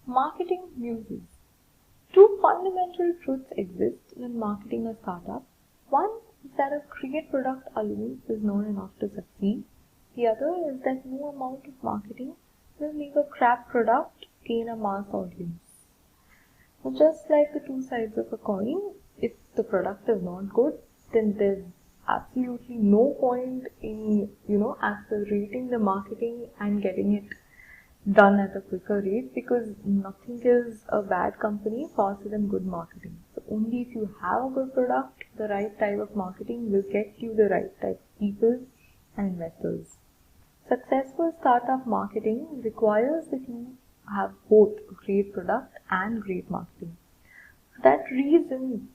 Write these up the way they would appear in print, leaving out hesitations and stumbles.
Marketing muses. Two fundamental truths exist when marketing a startup. One is that a great product alone is not enough to succeed. The other is that no amount of marketing will make a crap product gain a mass audience. So just like the two sides of a coin, if the product is not good, then there's absolutely no point in, accelerating the marketing and getting it done at a quicker rate, because nothing is a bad company faster than good marketing. So only if you have a good product, the right type of marketing will get you the right type of people and investors. Successful startup marketing requires that you have both a great product and great marketing. For that reason,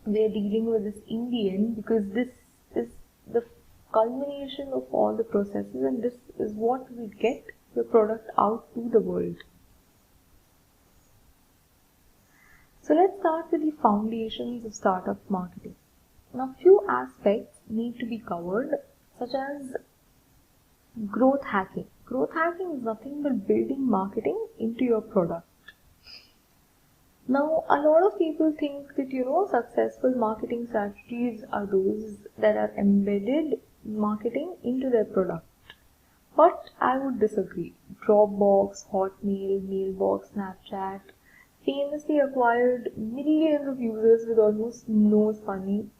we are dealing with this in the end, because this is the culmination of all the processes, and this is what will get your product out to the world. So let's start with the foundations of startup marketing. Now, few aspects need to be covered, such as growth hacking. Growth hacking is nothing but building marketing into your product. Now, a lot of people think that, successful marketing strategies are those that are embedded marketing into their product. But I would disagree. Dropbox, Hotmail, Mailbox, Snapchat famously acquired millions of users with almost no money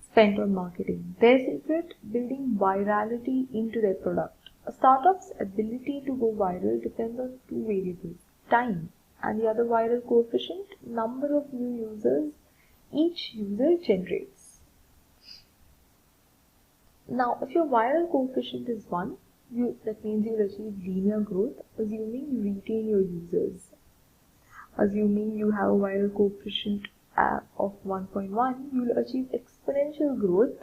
spent on marketing. Their secret? Building virality into their product. A startup's ability to go viral depends on two variables: time, and the other viral coefficient, number of new users each user generates. Now, if your viral coefficient is 1, that means you'll achieve linear growth, assuming you retain your users. Assuming you have a viral coefficient of 1.1, you'll achieve exponential growth,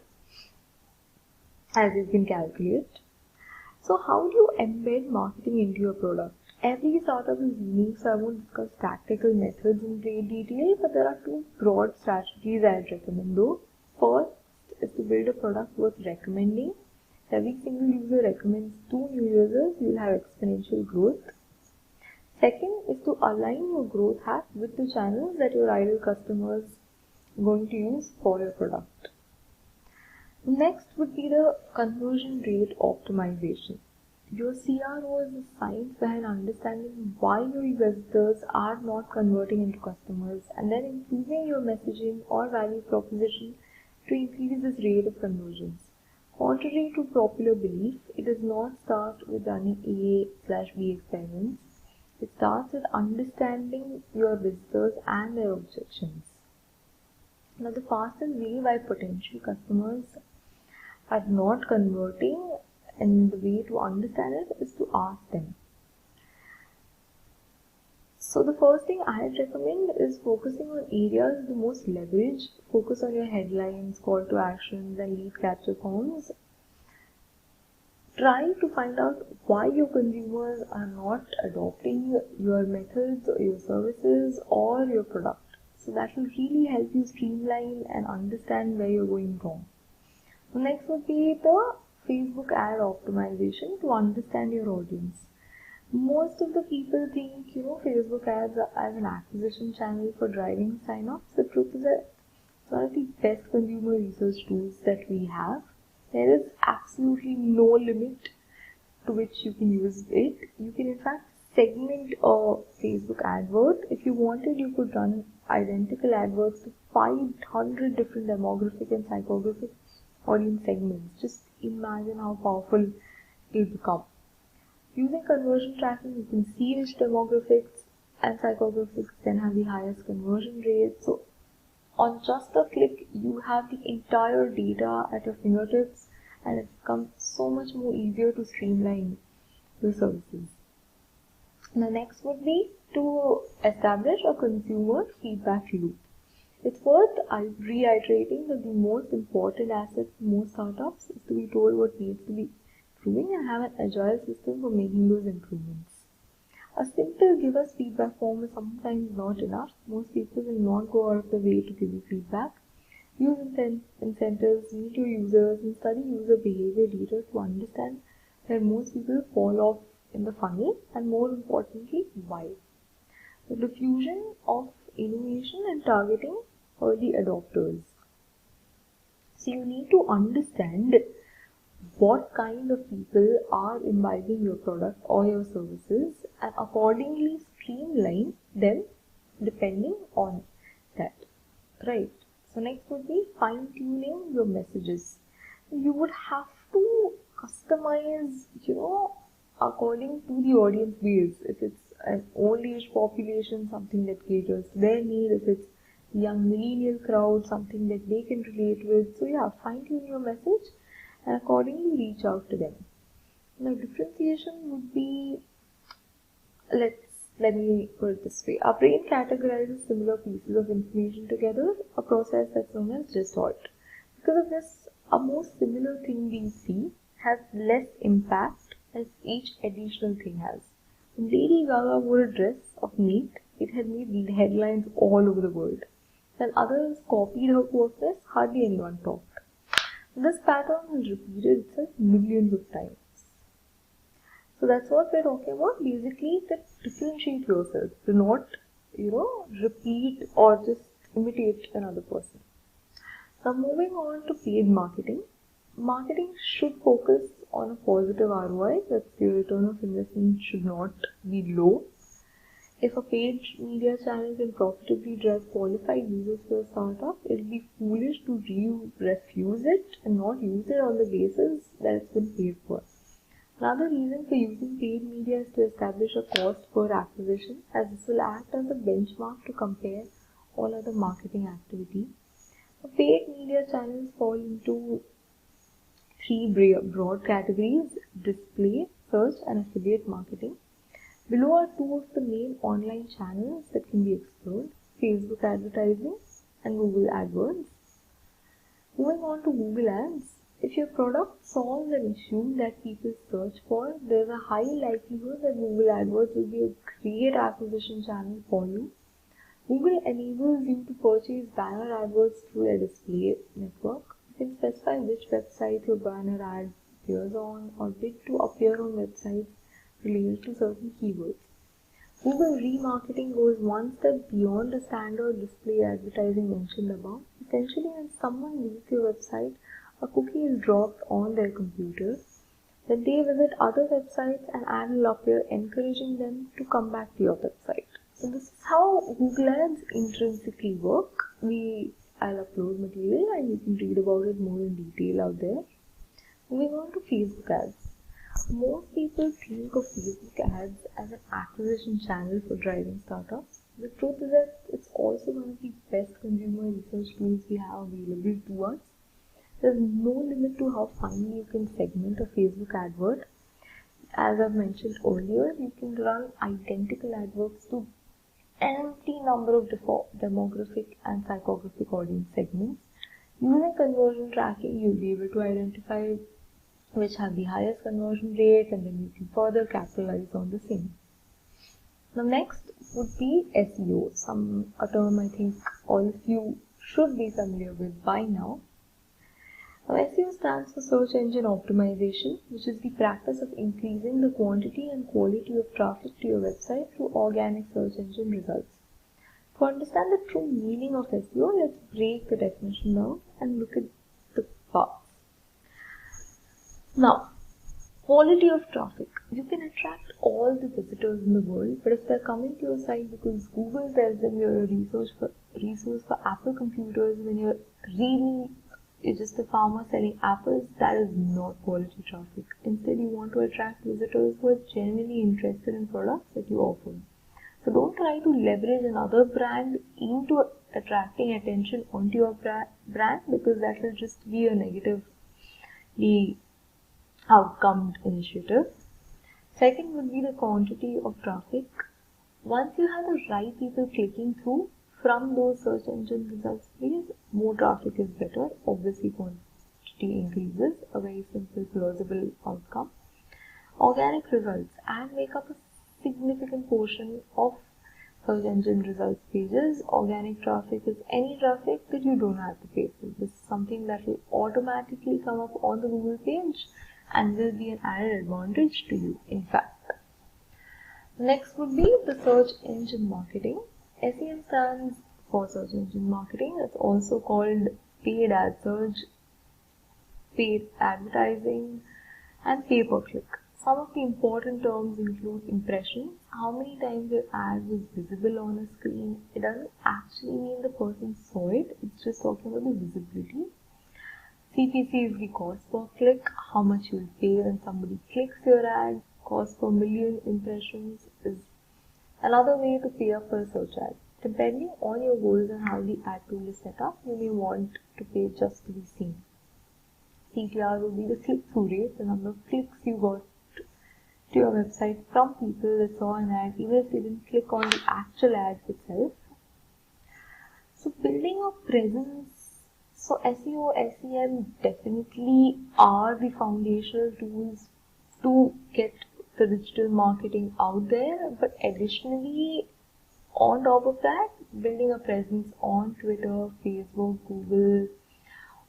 as you can calculate. So how do you embed marketing into your product? Every startup is unique, so I won't discuss tactical methods in great detail, but there are two broad strategies I'd recommend though. First is to build a product worth recommending. Every single user recommends 2 new users, you'll have exponential growth. Second is to align your growth hack with the channels that your ideal customers are going to use for your product. Next would be the conversion rate optimization. Your CRO is the science behind understanding why your visitors are not converting into customers, and then improving your messaging or value proposition to increase this rate of conversions. Contrary to popular belief, it does not start with running A/B experiments. It starts with understanding your visitors and their objections. Now, the fastest way why potential customers are not converting, and the way to understand it is to ask them. So the first thing I'd recommend is focusing on areas with the most leverage. Focus on your headlines, call to actions, and lead capture forms. Try to find out why your consumers are not adopting your methods or your services or your product. So that will really help you streamline and understand where you're going wrong. The next would be the Facebook ad optimization to understand your audience. Most of the people think, Facebook ads are as an acquisition channel for driving sign-ups. The truth is that it's one of the best consumer research tools that we have. There is absolutely no limit to which you can use it. You can in fact segment a Facebook advert. If you wanted, you could run identical adverts to 500 different demographic and psychographic audience segments. Just imagine how powerful it will become. Using conversion tracking, you can see which demographics and psychographics then have the highest conversion rates. So on just a click, you have the entire data at your fingertips, and it becomes so much more easier to streamline your services. The next would be to establish a consumer feedback loop. It's worth reiterating that the most important asset for most startups is to be told what needs to be improving and have an agile system for making those improvements. A simple give us feedback form is sometimes not enough. Most people will not go out of the way to give you feedback. Use incentives, meet your users, and study user behavior data to understand where most people fall off in the funnel, and more importantly, why. The diffusion of innovation and targeting early adopters. So you need to understand what kind of people are imbibing your product or your services and accordingly streamline them depending on that, right? So next would be fine tuning your messages. You would have to customize, according to the audience base. If it's an old age population, something that caters to their need. If it's young millennial crowd, something that they can relate with. So yeah, fine tune your message and accordingly reach out to them. Now differentiation would be, let me put it this way. Our brain categorizes similar pieces of information together, a process that's known as distort. Because of this, a more similar thing we see has less impact as each additional thing has. When Lady Gaga wore a dress of meat, it had made headlines all over the world. When others copied her quirkiness, hardly anyone talked. This pattern has repeated itself millions of times. So that's what we're talking about. Basically, that differentiate yourself. Do not, repeat or just imitate another person. Now moving on to paid marketing. Marketing should focus on a positive ROI. That's the return of investment should not be low. If a paid media channel can profitably drive qualified users for a startup, it will be foolish to refuse it and not use it on the basis that it's been paid for. Another reason for using paid media is to establish a cost per acquisition, as this will act as a benchmark to compare all other marketing activities. Paid media channels fall into three broad categories: display, search, and affiliate marketing. Below are two of the main online channels that can be explored: Facebook advertising and Google AdWords. Moving on to Google Ads. If your product solves an issue that people search for, there's a high likelihood that Google AdWords will be a great acquisition channel for you. Google enables you to purchase banner AdWords through their display network. You can specify which website your banner ad appears on or bid to appear on websites related to certain keywords. Google remarketing goes one step beyond the standard display advertising mentioned above. Essentially, when someone visits your website, a cookie is dropped on their computer. Then they visit other websites and ad will appear, encouraging them to come back to your website. So this is how Google Ads intrinsically work. I'll upload material and you can read about it more in detail out there. Moving on to Facebook ads. Most people think of Facebook ads as an acquisition channel for driving startups. The truth is that it's also one of the best consumer research tools we have available to us. There's no limit to how finely you can segment a Facebook advert. As I've mentioned earlier, you can run identical adverts to an empty number of demographic and psychographic audience segments. Using conversion tracking, you'll be able to identify which have the highest conversion rate, and then you can further capitalize on the same. Now next would be SEO, a term I think all of you should be familiar with by now. Now SEO stands for Search Engine Optimization, which is the practice of increasing the quantity and quality of traffic to your website through organic search engine results. To understand the true meaning of SEO, let's break the definition down and look at the parts. Now, quality of traffic. You can attract all the visitors in the world, but if they're coming to your site because Google tells them you're a resource for Apple computers, when you're just a farmer selling apples, that is not quality traffic. Instead, you want to attract visitors who are genuinely interested in products that you offer. So don't try to leverage another brand into attracting attention onto your brand, because that will just be a negatively outcome initiative. Second would be the quantity of traffic. Once you have the right people clicking through from those search engine results pages, more traffic is better. Obviously, quantity increases, a very simple, plausible outcome. Organic results and make up a significant portion of search engine results pages. Organic traffic is any traffic that you don't have to pay for. This is something that will automatically come up on the Google page and will be an added advantage to you, in fact. Next would be the search engine marketing. SEM stands for search engine marketing. It's also called paid ad search, paid advertising, and pay per click. Some of the important terms include impressions, how many times your ad was visible on a screen. It doesn't actually mean the person saw it, it's just talking about the visibility. CPC is the cost per click, how much you will pay when somebody clicks your ad. Cost per million impressions is another way to pay up for a search ad. Depending on your goals and how the ad tool is set up, you may want to pay just to be seen. CTR will be the click-through rate, the number of clicks you got to your website from people that saw an ad, even if they didn't click on the actual ad itself. So building a presence, so SEO, SEM definitely are the foundational tools to get the digital marketing out there, but additionally, on top of that, building a presence on Twitter, Facebook, Google,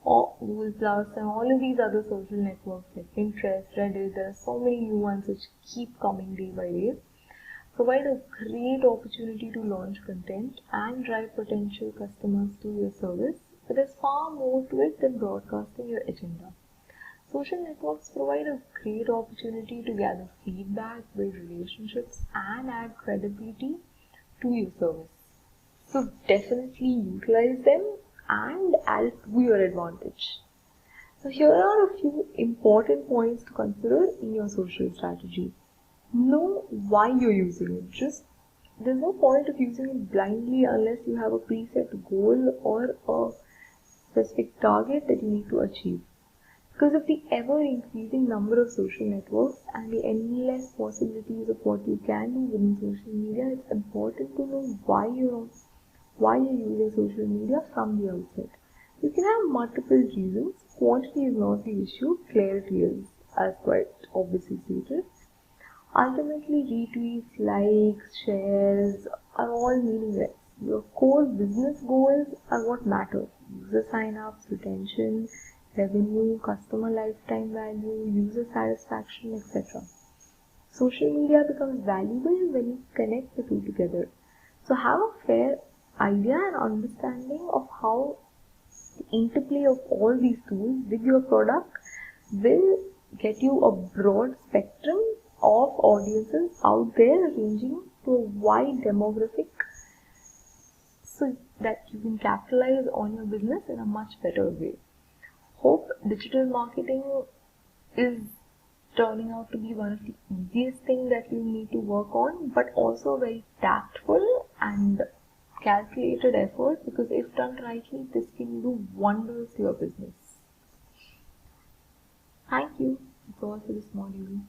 or Google Plus, and all of these other social networks like Pinterest, Reddit, there are so many new ones which keep coming day by day, provide a great opportunity to launch content and drive potential customers to your service. But there's far more to it than broadcasting your agenda. Social networks provide a great opportunity to gather feedback, build relationships, and add credibility to your service. So definitely utilize them and add it to your advantage. So here are a few important points to consider in your social strategy. Know why you're using it. There's no point of using it blindly unless you have a preset goal or a specific target that you need to achieve. Because of the ever increasing number of social networks and the endless possibilities of what you can do within social media, it's important to know why you're using social media from the outset. You can have multiple reasons. Quantity is not the issue, clarity is, as quite obviously stated. Ultimately, retweets, likes, shares are all meaningless. Your core business goals are what matter. User sign-ups, retention, revenue, customer lifetime value, user satisfaction, etc. Social media becomes valuable when you connect the two together. So have a fair idea and understanding of how the interplay of all these tools with your product will get you a broad spectrum of audiences out there ranging to a wide demographic so that you can capitalize on your business in a much better way. Hope digital marketing is turning out to be one of the easiest things that you need to work on, but also very tactful and calculated effort, because if done rightly, this can do wonders to your business. Thank you. That's all for this module.